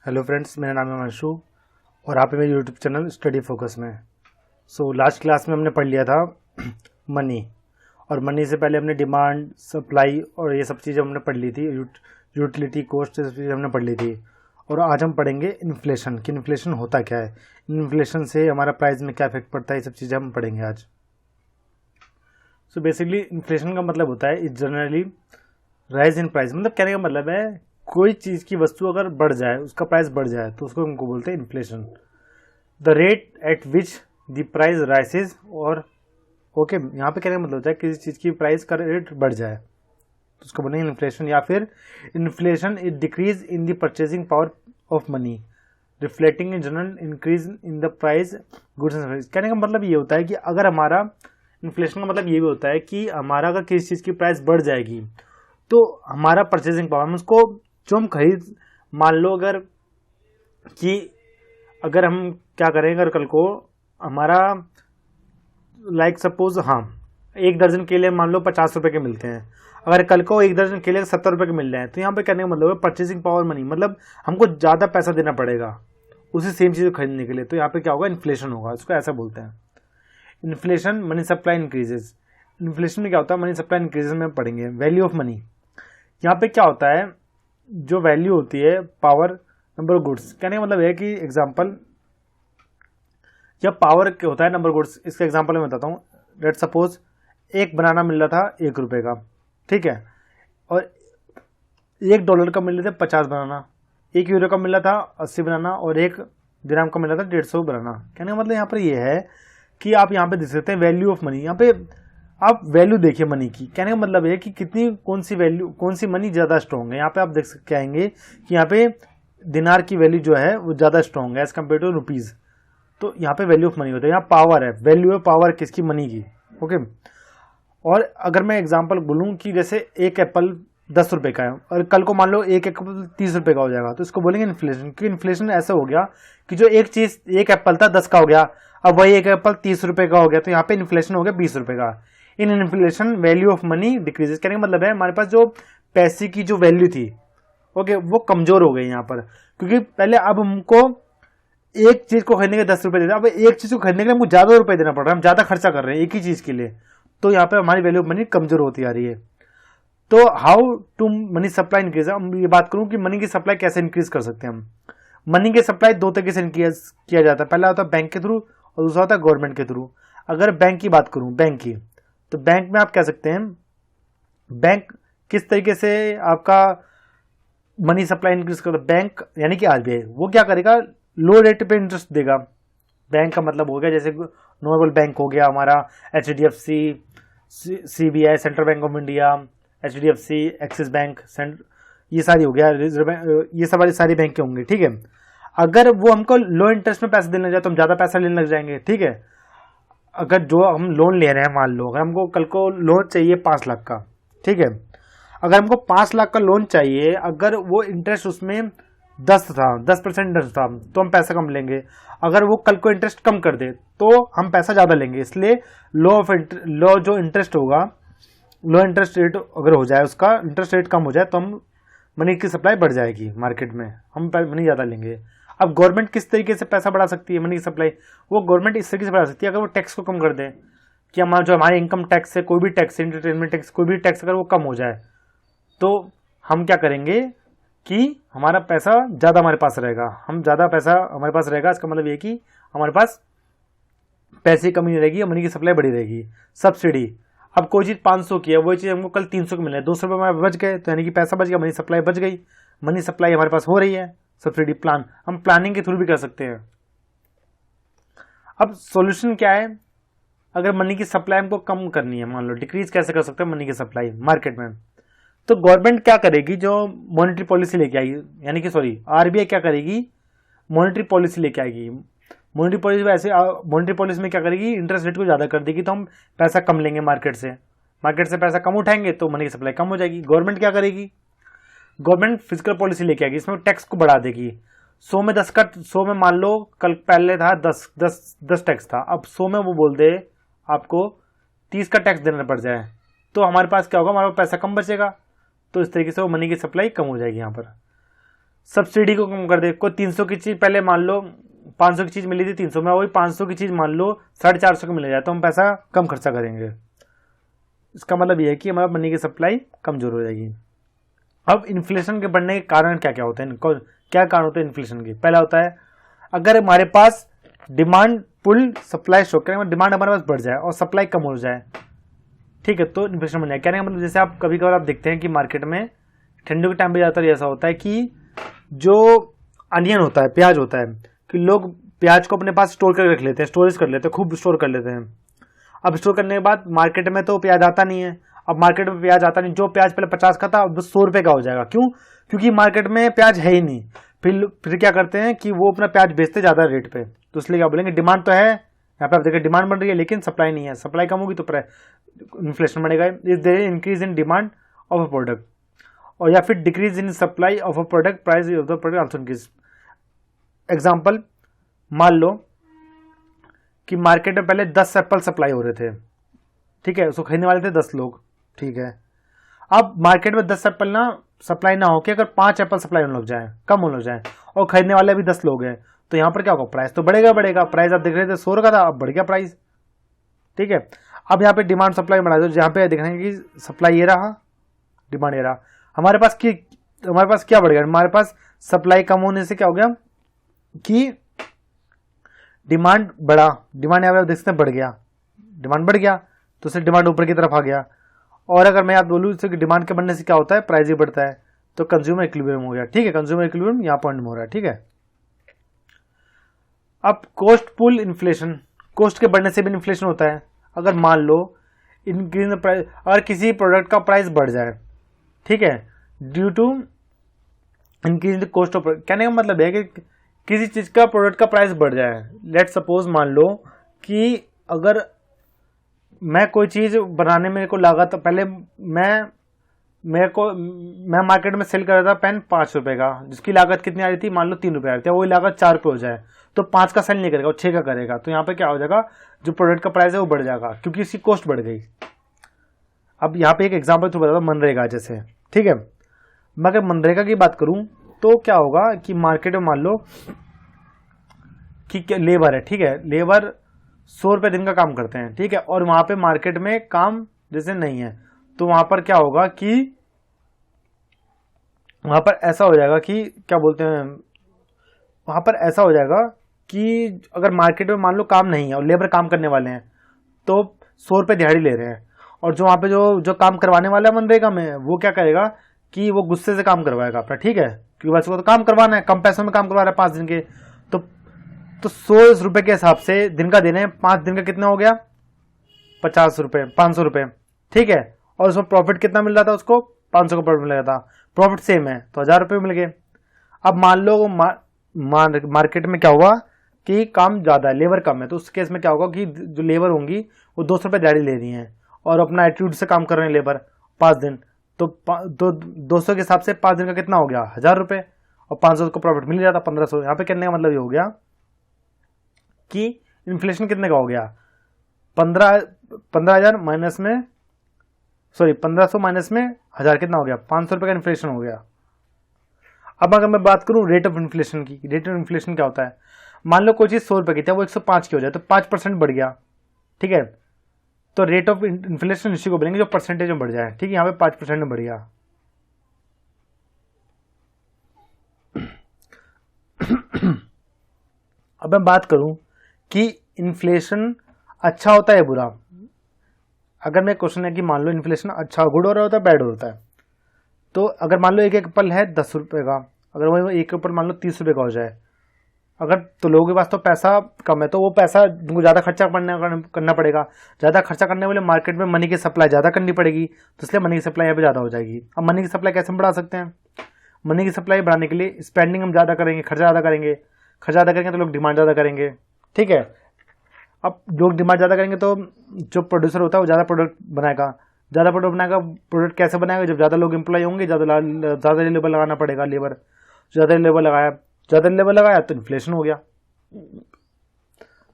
Hello friends, मेरा नाम है अंशु और आप मेरे यूट्यूब चैनल स्टडी फोकस में। लास्ट क्लास में हमने पढ़ लिया था मनी, और मनी से पहले हमने डिमांड, सप्लाई और ये सब चीज़ें हमने पढ़ ली थी। यूटिलिटी कॉस्ट, ये सब चीज़ें हमने पढ़ ली थी। और आज हम पढ़ेंगे इन्फ्लेशन कि इन्फ्लेशन होता क्या है, इन्फ्लेशन से हमारा प्राइस में क्या इफेक्ट पड़ता है, ये सब चीज़ें हम पढ़ेंगे आज। बेसिकली इन्फ्लेशन का मतलब होता है it generally rise in price. मतलब कहने का मतलब है कोई चीज की वस्तु अगर बढ़ जाए, उसका प्राइस बढ़ जाए, तो उसको हमको बोलते हैं inflation. The rate at which the price rises, और ओके यहाँ पे कहने का मतलब होता है किसी चीज की प्राइस का रेट बढ़ जाए तो उसको बोलेंगे इन्फ्लेशन। या फिर inflation is decrease in the purchasing power of money reflecting in general increase in the price goods and service. कहने का मतलब ये होता है कि अगर हमारा इन्फ्लेशन का मतलब ये भी होता है कि हमारा अगर किसी चीज की प्राइस बढ़ जाएगी तो हमारा परचेजिंग पावर, हम उसको जो हम खरीद, मान लो अगर हम क्या करें, अगर कल को हमारा लाइक सपोज एक दर्जन केले मान लो 50 रुपए के मिलते हैं, अगर कल को एक दर्जन केले 70 रुपए के मिल रहे हैं, तो यहाँ पे कहने का मतलब है परचेसिंग पावर मनी, मतलब हमको ज्यादा पैसा देना पड़ेगा उसी सेम चीज को खरीदने के लिए। तो यहाँ पे क्या होगा, इन्फ्लेशन होगा, इसको ऐसा बोलते हैं inflation. Money supply increases. Inflation में क्या होता है, मनी सप्लाई इंक्रीजेस में पढ़ेंगे। वैल्यू ऑफ मनी, यहाँ पे क्या होता है, जो वैल्यू होती है पावर नंबर ऑफ गुड्स। कहने का मतलब है कि एग्जांपल, जब पावर होता है नंबर गुड्स, इसका एग्जांपल मैं बताता हूँ। लेट सपोज एक बनाना मिल रहा था 1 रुपए का, ठीक है, और $1 का मिल रहे थे 50 बनाना, €1 का मिल रहा था 80 बनाना, और $1 का मिल रहा था 150 बनाना। कहने का मतलब यहाँ पर यह है कि आप यहाँ पे देख सकते हैं वैल्यू ऑफ मनी। यहाँ पे आप वैल्यू देखिए मनी की। कहने का मतलब है कि कितनी, कौन सी मनी ज्यादा स्ट्रॉन्ग है। यहाँ पे आप देख सकते आएंगे कि यहाँ पे दिनार की वैल्यू जो है वो ज्यादा स्ट्रॉन्ग है एज कम्पेयर टू रुपीज। तो यहाँ पे वैल्यू ऑफ मनी होता है। यहाँ पावर है, वैल्यू है पावर किसकी, मनी की। ओके, और अगर मैं एग्जाम्पल बोलूँ कि जैसे एक एप्पल 10 रुपए का है और कल को मान लो एक एप्पल 30 रुपए का हो जाएगा, तो इसको बोलेंगे इन्फ्लेशन। क्योंकि इन्फ्लेशन ऐसा हो गया कि जो एक एप्पल था 10 का हो गया, अब वही एक एप्पल 30 रुपए का हो गया, तो यहाँ पे इन्फ्लेशन हो गया 20 रुपए का। इन inflation value of money decreases. कहने का मतलब है हमारे पास जो पैसे की जो वैल्यू थी, ओके, वो कमजोर हो गई यहाँ पर। क्योंकि पहले अब हमको एक चीज को खरीदने के 10 रुपए देते, अब एक चीज को खरीदने के लिए हमको ज्यादा रुपए देना पड़ रहा है, हम ज्यादा खर्चा कर रहे हैं एक ही चीज के लिए, तो यहाँ पे हमारी वैल्यू ऑफ मनी कमजोर होती आ रही है। तो how to money supply increase, हम ये बात करूं कि मनी की सप्लाई कैसे इंक्रीज कर सकते हैं हम। मनी की सप्लाई दो तरीके से किया जाता है। पहला होता है बैंक के थ्रू और दूसरा होता है गवर्नमेंट के थ्रू। अगर बैंक की बात करूं, बैंक की, तो बैंक में आप कह सकते हैं बैंक किस तरीके से आपका मनी सप्लाई इंक्रीज करता है। बैंक यानी कि आरबीआई, वो क्या करेगा, लो रेट पे इंटरेस्ट देगा। बैंक का मतलब हो गया जैसे नॉर्मल बैंक हो गया हमारा, HDFC, CBI central bank of India, HDFC, axis bank, ये सारी हो गया, रिजर्व बैंक, ये सब वाली सारी बैंक होंगे, ठीक है। अगर वो हमको लो इंटरेस्ट में पैसे देने लग जाए तो हम ज्यादा पैसा लेने लग जाएंगे, ठीक है। अगर जो हम लोन ले रहे हैं, मान लो अगर हमको कल को लोन चाहिए 5 लाख का, ठीक है, अगर हमको 5 लाख का लोन चाहिए, अगर वो इंटरेस्ट उसमें 10% इंटरेस्ट था, तो हम पैसा कम लेंगे। अगर वो कल को इंटरेस्ट कम कर दे तो हम पैसा ज्यादा लेंगे। इसलिए लो जो इंटरेस्ट होगा, लो इंटरेस्ट रेट अगर हो जाए, उसका इंटरेस्ट रेट कम हो जाए, तो हम मनी की सप्लाई बढ़ जाएगी मार्केट में, हम मनी ज्यादा लेंगे। अब गवर्नमेंट किस तरीके से पैसा बढ़ा सकती है मनी की सप्लाई, वो गवर्नमेंट इस तरीके से बढ़ा सकती है, अगर वो टैक्स को कम कर दे, कि हमारा जो हमारे इनकम टैक्स है, कोई भी टैक्स, एंटरटेनमेंट टैक्स, कोई भी टैक्स अगर वो कम हो जाए, तो हम क्या करेंगे कि हमारा पैसा ज्यादा हमारे पास रहेगा, हम ज्यादा पैसा हमारे पास रहेगा। इसका मतलब ये कि हमारे पास पैसे की कमी नहीं रहेगी, मनी की सप्लाई बढ़ी रहेगी। सब्सिडी, अब कोई चीज 500 की है, वही चीज हमको कल 300 की मिल रही है, 200 रुपये हमारे बच गए, तो यानी कि पैसा बच गया, मनी सप्लाई बच गई, मनी सप्लाई हमारे पास हो रही है। सब्सिडी प्लान हम प्लानिंग के थ्रू भी कर सकते हैं। अब सॉल्यूशन क्या है, अगर मनी की सप्लाई हमको कम करनी है, मान लो डिक्रीज कैसे कर सकते हैं मनी की सप्लाई मार्केट में, तो गवर्नमेंट क्या करेगी, जो मॉनेटरी पॉलिसी लेके आएगी, यानी कि आरबीआई क्या करेगी, मॉनेटरी पॉलिसी लेके आएगी। मॉनेटरी पॉलिसी में क्या करेगी, इंटरेस्ट रेट को ज्यादा कर देगी, तो हम पैसा कम लेंगे मार्केट से पैसा कम उठाएंगे तो मनी की सप्लाई कम हो जाएगी। गवर्नमेंट क्या करेगी, गवर्नमेंट फिजिकल पॉलिसी लेके आएगी, इसमें टैक्स को बढ़ा देगी। 100 में मान लो कल पहले था 10 टैक्स था, अब 100 में वो बोल दे आपको 30 का टैक्स देना पड़ जाए, तो हमारे पास क्या होगा, हमारे पास पैसा कम बचेगा। तो इस तरीके से वो मनी की सप्लाई कम हो जाएगी यहाँ पर। सब्सिडी को कम कर दे। कोई 300 की चीज पहले मान लो 500 की चीज मिली थी 300 में, वही 500 की चीज मान लो 450 की मिल जाए तो हम पैसा कम खर्चा करेंगे। इसका मतलब यह है कि हमारा मनी की सप्लाई कमजोर हो जाएगी। अब इन्फ्लेशन के बढ़ने के कारण क्या क्या होते हैं, क्या कारण होते हैं इन्फ्लेशन के। पहला होता है अगर हमारे पास डिमांड पुल सप्लाई शो करें, डिमांड हमारे पास बढ़ जाए और सप्लाई कम हो जाए, ठीक है, तो इन्फ्लेशन बन जाए। कहने का मतलब जैसे आप कभी कभार आप देखते हैं कि मार्केट में ठंडियों के टाइम पे ज़्यादातर ऐसा होता है कि जो अनियन होता है, प्याज होता है, कि लोग प्याज को अपने पास स्टोर करके रख लेते हैं, स्टोरेज कर लेते हैं, खूब स्टोर कर लेते हैं। अब स्टोर करने के बाद मार्केट में तो प्याज आता नहीं है। अब मार्केट में प्याज आता नहीं, जो प्याज पहले 50 का था अब 100 रुपये का हो जाएगा। क्यों? क्योंकि मार्केट में प्याज है ही नहीं। फिर क्या करते हैं कि वो अपना प्याज बेचते ज़्यादा रेट पे, तो इसलिए क्या बोलेंगे, डिमांड तो है, यहाँ पे आप देखिए डिमांड बढ़ रही है लेकिन सप्लाई नहीं है। सप्लाई कम होगी तो इन्फ्लेशन बढ़ेगा। Is there increase in demand of a product, और या फिर decrease in supply of a product, price of the product also increase. Example, मान लो कि मार्केट में पहले 10 एप्पल सप्लाई हो रहे थे, ठीक है, उसको खरीदने वाले थे 10 लोग, ठीक है। अब मार्केट में 10 एप्पल ना सप्लाई ना हो के अगर 5 एप्पल सप्लाई होने लग जाए, कम होने लग जाए, और खरीदने वाले भी 10 लोग हैं, तो यहाँ पर क्या होगा, प्राइस तो बढ़ेगा बढ़ेगा। प्राइस आप देख रहे थे 100 का था, अब बढ़ गया प्राइस, ठीक है। अब यहाँ पे डिमांड सप्लाई बढ़ा दो, जहाँ पे देख रहे हैं कि सप्लाई ये रहा, डिमांड ये रहा, हमारे पास क्या बढ़ गया, हमारे पास सप्लाई कम होने से क्या हो गया कि डिमांड बढ़ा, डिमांड यहाँ पे देख सकते हैं बढ़ गया, डिमांड बढ़ गया तो उससे डिमांड ऊपर की तरफ आ गया। और अगर मैं आप बोलूँ इससे कि डिमांड के बढ़ने से क्या होता है, प्राइस ही बढ़ता है, तो कंज्यूमर इक्विलिब्रियम हो गया, ठीक है, कंज्यूमर इक्विलिब्रियम यहाँ पॉइंट में हो रहा है, ठीक है। अब कॉस्ट पुल इन्फ्लेशन, कॉस्ट के बढ़ने से भी इन्फ्लेशन होता है। अगर मान लो इंक्रीज द प्राइस, अगर किसी प्रोडक्ट का प्राइस बढ़ जाए, ठीक है, due to increase the cost of, कहने का मतलब है कि किसी चीज का प्रोडक्ट का प्राइस बढ़ जाए। लेट सपोज मान लो कि अगर मैं कोई चीज बनाने में को लागत, पहले मैं मार्केट में सेल कर रहा था पेन 5 रुपए का, जिसकी लागत कितनी आ रही थी, मान लो 3 रुपए आ रही थी, वही लागत 4 रुपये हो जाए तो 5 का सेल नहीं करेगा, वो 6 का करेगा। तो यहाँ पे क्या हो जाएगा, जो प्रोडक्ट का प्राइस है वो बढ़ जाएगा क्योंकि इसकी कॉस्ट बढ़ गई। अब यहाँ पे एक एग्जाम्पल तो बता दो, मनरेगा जैसे, ठीक है। मैं अगर मनरेगा की बात करूं तो क्या होगा कि मार्केट में मान लो कि लेबर है, ठीक है, लेबर 100 रुपये दिन का काम करते हैं, ठीक है, और वहां पे मार्केट में काम जैसे नहीं है, तो वहां पर क्या होगा कि वहां पर ऐसा हो जाएगा कि क्या बोलते हैं, वहां पर ऐसा हो जाएगा कि अगर मार्केट में मान लो काम नहीं है और लेबर काम करने वाले हैं तो 100 रुपये दिहाड़ी ले रहे हैं, और जो वहां पे जो काम करवाने वाला है मनरेगा में, वो क्या करेगा कि वो गुस्से से काम करवाएगा अपना, ठीक है, क्योंकि बस वो तो काम करवाना है, कम पैसों में काम करवा रहा है 5 दिन के, तो 100 रुपए के हिसाब से दिन का देने, 5 दिन का कितना हो गया, 50 रुपए, 500 रुपए, ठीक है, और उसमें प्रॉफिट कितना मिल रहा था उसको, 500 का प्रॉफिट मिल रहा था, प्रॉफिट सेम है तो 1000 रुपये मिल गए। अब मान लो मार्केट में क्या हुआ कि काम ज्यादा है, लेबर कम है, तो उस केस में क्या होगा कि जो लेबर होंगी वो 200 रुपये दिहाड़ी ले रही है और अपना एटीट्यूड से काम कर रहे हैं लेबर 5 दिन, तो 200 के हिसाब से 5 दिन का कितना हो गया, 1000 रुपये, और 500 को प्रॉफिट मिल जाता 1500। यहाँ पे कहने का मतलब ये हो गया कि इन्फ्लेशन कितने का हो गया, 15,000 माइनस में, सॉरी 1500 माइनस में 1000 कितना हो गया, 500 रुपये का इन्फ्लेशन हो गया। अब अगर मैं बात करूं रेट ऑफ इन्फ्लेशन की, रेट ऑफ इन्फ्लेशन क्या होता है, मान लो कोई चीज 100 रुपये की थी वो 105 की हो जाए तो 5% बढ़ गया, ठीक है, तो रेट ऑफ इन्फ्लेशन इसी को बोलेंगे जो परसेंटेज में बढ़ जाए, ठीक है, यहाँ पे 5% में बढ़ गया। अब मैं बात करूं कि इन्फ्लेशन अच्छा होता है बुरा, अगर मैं क्वेश्चन है कि मान लो इन्फ्लेशन अच्छा गुड हो रहा होता है बैड होता है, तो अगर मान लो एक एप्पल है 10 रुपये का, अगर वही एक एप्पल मान लो 30 रुपये का हो जाए, अगर तो लोगों के पास तो पैसा कम है तो वो पैसा उनको ज़्यादा खर्चा करना पड़ेगा, ज़्यादा खर्चा करने वाले मार्केट में मनी की सप्लाई ज़्यादा करनी पड़ेगी, तो इसलिए मनी की सप्लाई यहाँ पे ज़्यादा हो जाएगी। अब मनी की सप्लाई कैसे हम बढ़ा सकते हैं, मनी की सप्लाई बढ़ाने के लिए स्पेंडिंग हम ज़्यादा करेंगे, खर्चा ज़्यादा करेंगे, खर्चा ज़्यादा करेंगे तो लोग डिमांड ज़्यादा करेंगे, ठीक है। अब लोग डिमांड ज़्यादा करेंगे तो जो प्रोड्यूसर होता है वो ज़्यादा प्रोडक्ट बनाएगा, ज़्यादा प्रोडक्ट बनाएगा, प्रोडक्ट कैसे बनाएगा, जब ज़्यादा लोग एम्प्लॉय होंगे ज़्यादा लेबर लगाना पड़ेगा, लेबर ज़्यादा लेबर लगाया तो इन्फ्लेशन हो गया।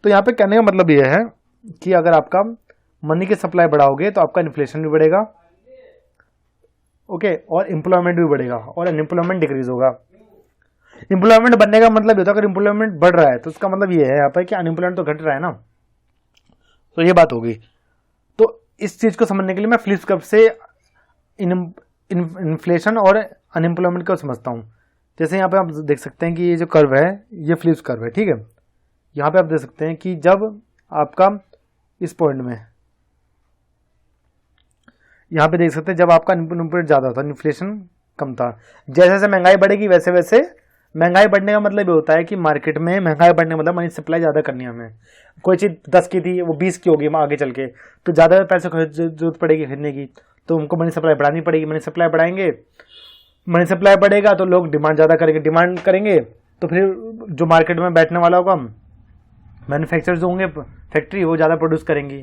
तो यहाँ पे कहने का मतलब यह है कि अगर आपका मनी की सप्लाई बढ़ाओगे तो आपका इन्फ्लेशन भी बढ़ेगा, ओके, और एम्प्लॉयमेंट भी बढ़ेगा और अनएम्प्लॉयमेंट डिक्रीज होगा। एम्प्लॉयमेंट बनने का मतलब ये होता है, अगर एम्प्लॉयमेंट बढ़ रहा है तो उसका मतलब ये है यहाँ पर कि अनएम्प्लॉयमेंट तो घट रहा है ना। तो ये बात होगी। तो इस चीज को समझने के लिए मैं फ्लिप कर्व से इन्फ्लेशन और अनएम्प्लॉयमेंट को समझता हूँ। जैसे यहाँ पे आप देख सकते हैं कि ये जो कर्व है ये फ्लिप कर्व है, ठीक है। यहाँ पे आप देख सकते हैं कि जब आपका इस पॉइंट में यहाँ पे देख सकते हैं जब आपका अनएम्प्लॉयमेंट ज्यादा था, इन्फ्लेशन कम था। जैसे जैसे महंगाई बढ़ेगी वैसे वैसे, महंगाई बढ़ने का मतलब ये होता है कि मार्केट में महंगाई बढ़ने का मतलब मनी सप्लाई ज्यादा करनी है हमें। कोई चीज 10 की थी वो 20 की होगी आगे चल के, तो ज्यादा पैसे जरूरत पड़ेगी खरीदने की, तो हमको मनी सप्लाई बढ़ानी पड़ेगी। मनी सप्लाई बढ़ाएंगे, मनी सप्लाई बढ़ेगा तो लोग डिमांड ज्यादा करेंगे, डिमांड करेंगे तो फिर जो मार्केट में बैठने वाला होगा, मैन्युफैक्चरर्स होंगे फैक्ट्री, वो ज्यादा प्रोड्यूस करेंगी,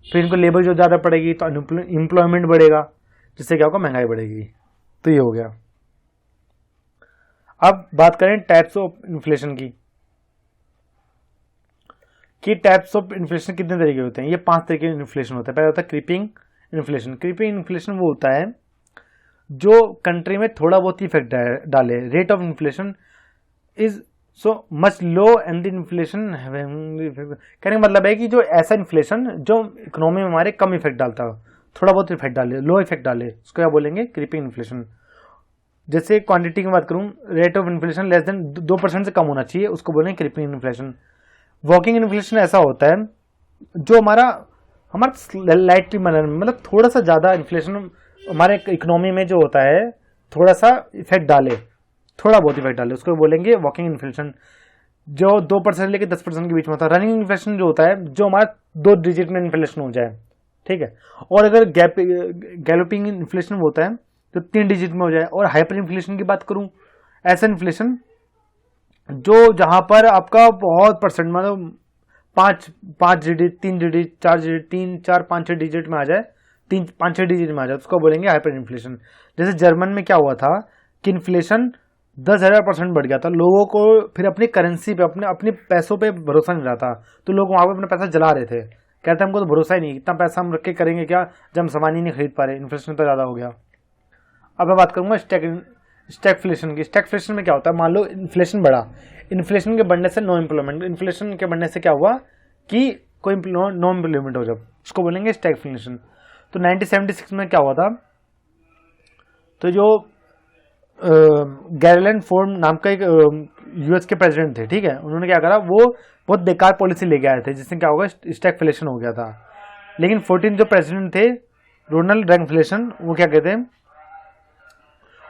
फिर इनको लेबर जो ज्यादा पड़ेगी तो एम्प्लॉयमेंट बढ़ेगा, जिससे क्या होगा, महंगाई बढ़ेगी। तो ये हो गया। अब बात करें टाइप्स ऑफ इन्फ्लेशन की, कि टाइप्स ऑफ इन्फ्लेशन कितने तरीके होते हैं। ये 5 तरीके के इन्फ्लेशन होता है। पहला होता है क्रीपिंग इन्फ्लेशन। क्रीपिंग इन्फ्लेशन वो होता है जो कंट्री में थोड़ा बहुत ही इफेक्ट डाले। Rate of inflation is so much low and the inflation, कहने का मतलब है कि जो ऐसा इन्फ्लेशन जो इकोनॉमी में हमारे कम इफेक्ट डालता हो, थोड़ा बहुत इफेक्ट डाले, लो इफेक्ट डाले, उसको क्या बोलेंगे, क्रीपिंग इन्फ्लेशन। जैसे क्वांटिटी की बात करूं, rate of inflation less than 2% से कम होना चाहिए, उसको बोलेंगे क्रीपिंग इन्फ्लेशन। वॉकिंग इन्फ्लेशन ऐसा होता है जो हमारा लाइटली मतलब थोड़ा सा ज्यादा इन्फ्लेशन हमारे इकोनॉमी में जो होता है, थोड़ा सा इफेक्ट डाले, थोड़ा बहुत इफेक्ट डाले, उसको बोलेंगे वॉकिंग इन्फ्लेशन, जो 2% लेके 10% के बीच में होता है। रनिंग इन्फ्लेशन जो होता है जो हमारा 2 डिजिट में इन्फ्लेशन हो जाए, ठीक है। और अगर गैलोपिंग इन्फ्लेशन होता है तो 3 डिजिट में हो जाए। और हाइपर इन्फ्लेशन की बात करूं, ऐसा इन्फ्लेशन जो जहां पर आपका बहुत परसेंट मतलब 5 डिजिट, 3 डिजिट, 4 डिजिट, 3, 4, 5, 6 डिजिट में आ जाए, 3, 5, 6 डिजिट में आ जाए, उसको बोलेंगे हाइपर इन्फ्लेशन। जैसे जर्मन में क्या हुआ था कि इन्फ्लेशन 10,000% बढ़ गया था, लोगों को फिर अपनी करेंसी पे, अपने पैसों पे भरोसा नहीं रहा था, तो लोग वहां पे अपना पैसा जला रहे थे, कहते हमको तो भरोसा ही नहीं, इतना पैसा हम रख के करेंगे क्या जब हम सामान ही नहीं खरीद पा रहे, इन्फ्लेशन तो ज्यादा हो गया। अब मैं बात करूंगा स्टैगफ्लेशन की। स्टैगफ्लेशन में क्या होता है, मान लो इन्फ्लेशन बढ़ा, इन्फ्लेशन के बढ़ने से नो एम्प्लॉयमेंट, इन्फ्लेशन के बढ़ने से क्या हुआ कि कोई नो एम्प्लॉयमेंट हो, जब उसको बोलेंगे स्टैगफ्लेशन। तो 1976 में क्या हुआ था, तो जो गैरलैंड फोर्ड नाम का एक यूएस के प्रेसिडेंट थे, ठीक है, उन्होंने क्या करा, वो बहुत बेकार पॉलिसी लेके आए थे जिससे क्या होगा, स्टैगफ्लेशन हो गया था। लेकिन 14 जो प्रेसिडेंट थे, रोनाल्ड रेगन, वो क्या कहते हैं,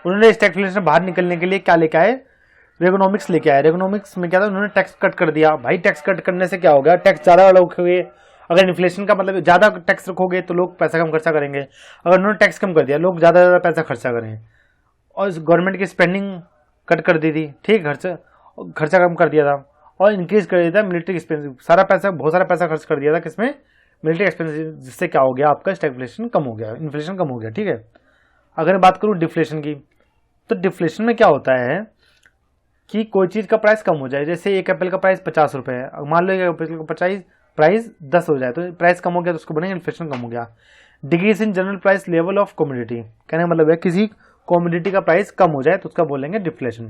उन्होंने स्टैगफ्लेशन बाहर निकलने के लिए क्या लेके आए, रेगोनॉमिक्स लेके आए। रेगोनॉमिक्स में क्या था, उन्होंने टैक्स कट कर दिया। भाई टैक्स कट करने से क्या हो गया, टैक्स ज्यादा रखोगे, अगर इन्फ्लेशन का मतलब ज्यादा टैक्स रखोगे तो लोग पैसा कम खर्चा करेंगे, अगर उन्होंने टैक्स कम कर दिया लोग ज्यादा पैसा खर्चा करेंगे। और गवर्नमेंट की स्पेंडिंग कट कर दी थी, ठीक, खर्चा कम कर दिया था, और इंक्रीज कर दिया था मिलिट्री एक्सपेंसिव, बहुत सारा पैसा खर्च कर दिया था किसमें, मिलिट्री एक्सपेंसिव, जिससे क्या हो गया, आपका स्टैगफ्लेशन कम हो गया, इन्फ्लेशन कम हो गया, ठीक है। अगर मैं बात करूं डिफ्लेशन की, तो डिफ्लेशन में क्या होता है कि कोई चीज का प्राइस कम हो जाए, जैसे एक एप्पल का प्राइस 50 रुपए है, मान लो एक एप्पल का प्राइस 10 हो जाए, तो प्राइस कम हो गया, तो उसको बोलेंगे इन्फ्लेशन कम हो गया। Decrease in general price level of commodity, कहने का मतलब है किसी कमोडिटी का प्राइस कम हो जाए तो उसका बोलेंगे डिफ्लेशन।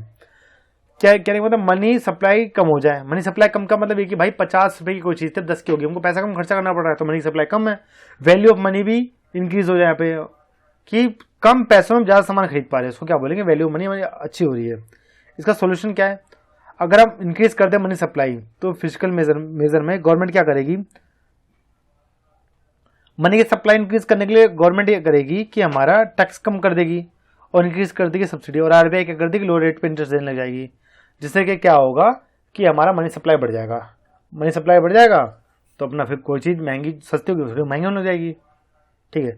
क्या कहने का मतलब, मनी सप्लाई कम हो जाए। मनी सप्लाई कम का मतलब है कि भाई 50 रुपए की कोई चीज थी 10 की होगी, हमको पैसा कम खर्चा करना पड़ रहा है, तो मनी सप्लाई कम है, वैल्यू ऑफ मनी भी इंक्रीज हो जाए यहाँ पे, कि कम पैसों में ज्यादा सामान खरीद पा रहे हैं, उसको क्या बोलेंगे, वैल्यू ऑफ मनी अच्छी हो रही है। इसका सोल्यूशन क्या है, अगर हम इंक्रीज कर दें मनी सप्लाई, तो फिजिकल मेजर में गवर्नमेंट क्या करेगी, मनी की सप्लाई इंक्रीज करने के लिए गवर्नमेंट ये करेगी कि हमारा टैक्स कम कर देगी और इंक्रीज कर देगी सब्सिडी, और आरबीआई क्या कर देगी, लो रेट पे इंटरेस्ट देने लग जाएगी, जिससे कि क्या होगा कि हमारा मनी सप्लाई बढ़ जाएगा। मनी सप्लाई बढ़ जाएगा तो अपना फिर कोई चीज महंगी सस्ती होगी उसकी महंगी होने जाएगी, ठीक है।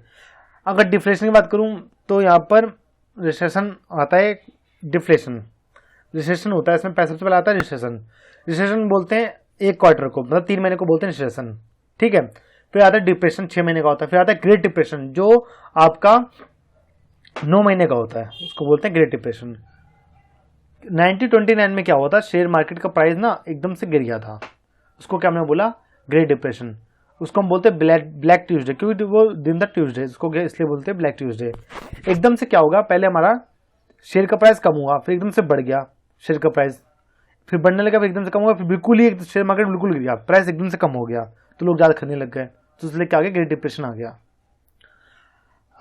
अगर डिफ्लेशन की बात करूं तो यहाँ पर रिसेशन आता है, डिफ्लेशन रिसेशन होता है, इसमें पैसा सबसे पहले आता है रिसेशन। रिसेशन बोलते हैं एक क्वार्टर को, मतलब 3 महीने को बोलते हैं रिसेशन, ठीक है। फिर आता है डिप्रेशन, 6 महीने का होता है। फिर आता है ग्रेट डिप्रेशन जो आपका 9 महीने का होता है, उसको बोलते हैं ग्रेट डिप्रेशन। 1929 में क्या हुआ था, शेयर मार्केट का प्राइस ना एकदम से गिर गया था, उसको क्या हमने बोला, ग्रेट डिप्रेशन। उसको हम बोलते हैं ब्लैक ट्यूसडे, क्योंकि वो दिन था ट्यूसडे, इसको इसलिए बोलते हैं ब्लैक ट्यूसडे। एकदम से क्या होगा, पहले हमारा शेयर का प्राइस कम हुआ, फिर एकदम से बढ़ गया, शेयर का प्राइस, फिर बढ़ने लगा, फिर एकदम से कम हुआ, फिर बिल्कुल ही शेयर मार्केट बिल्कुल गिर गया, प्राइस एकदम से कम हो गया, तो लोग ज़्यादा खरीदने लग गए, तो इसलिए क्या आ गया, ग्रेट डिप्रेशन आ गया।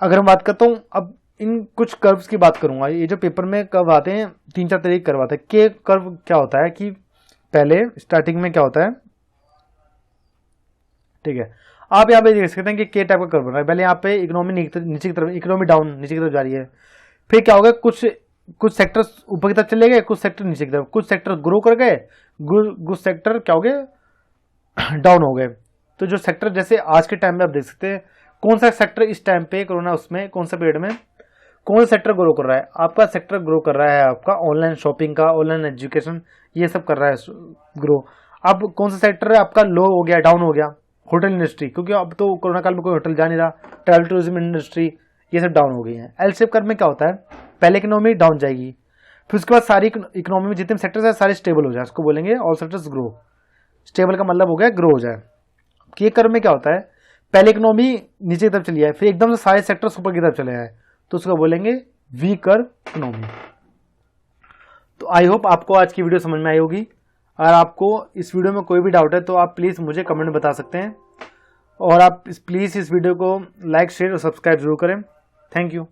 अगर मैं बात करता हूँ अब इन कुछ कर्व्स की बात करूंगा, ये जो पेपर में कर्व आते हैं 3-4 तरीके कर्व आते हैं। के कर्व क्या होता है कि पहले स्टार्टिंग में क्या होता है, ठीक है, आप यहाँ पे देख सकते हैं कि के टाइप का कर्व बन रहा है। पहले यहाँ पे इकोनॉमी नीचे की तरफ, इकोनॉमी डाउन नीचे की तरफ जा रही है, फिर क्या होगा, कुछ सेक्टर ऊपर की तरफ चले गए, कुछ सेक्टर नीचे की तरफ, कुछ सेक्टर ग्रो कर गए, कुछ सेक्टर क्या हो गए, डाउन हो गए। तो जो सेक्टर जैसे आज के टाइम में आप देख सकते हैं कौन सा सेक्टर इस टाइम पे कोरोना उसमें कौन सा पीरियड में कौन सा सेक्टर ग्रो कर रहा है, आपका सेक्टर ग्रो कर रहा है आपका ऑनलाइन शॉपिंग का, ऑनलाइन एजुकेशन, ये सब कर रहा है ग्रो। अब कौन सा सेक्टर है आपका लो हो गया, डाउन हो गया, होटल इंडस्ट्री, क्योंकि अब तो कोरोना काल में कोई होटल जा नहीं रहा, ट्रैवल टूरिज्म इंडस्ट्री ये सब डाउन हो गई है। एल शेप कर्व में क्या होता है, पहले इकोनॉमी डाउन जाएगी, फिर उसके बाद सारी इकोनॉमी में जितने सेक्टर्स है सारे स्टेबल हो जाए, उसको बोलेंगे ऑल सेक्टर्स ग्रो। स्टेबल का मतलब हो गया ग्रो हो जाए। ये कर्व में क्या होता है, पहले इकोनॉमी नीचे की तरफ चली है, फिर एकदम से सारे सेक्टर्स ऊपर की तरफ चले आए, तो उसको बोलेंगे वी कर्व इकोनॉमी। तो आई होप आपको आज की वीडियो समझ में आई होगी। अगर आपको इस वीडियो में कोई भी डाउट है तो आप प्लीज़ मुझे कमेंट में बता सकते हैं, और आप प्लीज़ इस वीडियो को लाइक शेयर और सब्सक्राइब जरूर करें। Thank you.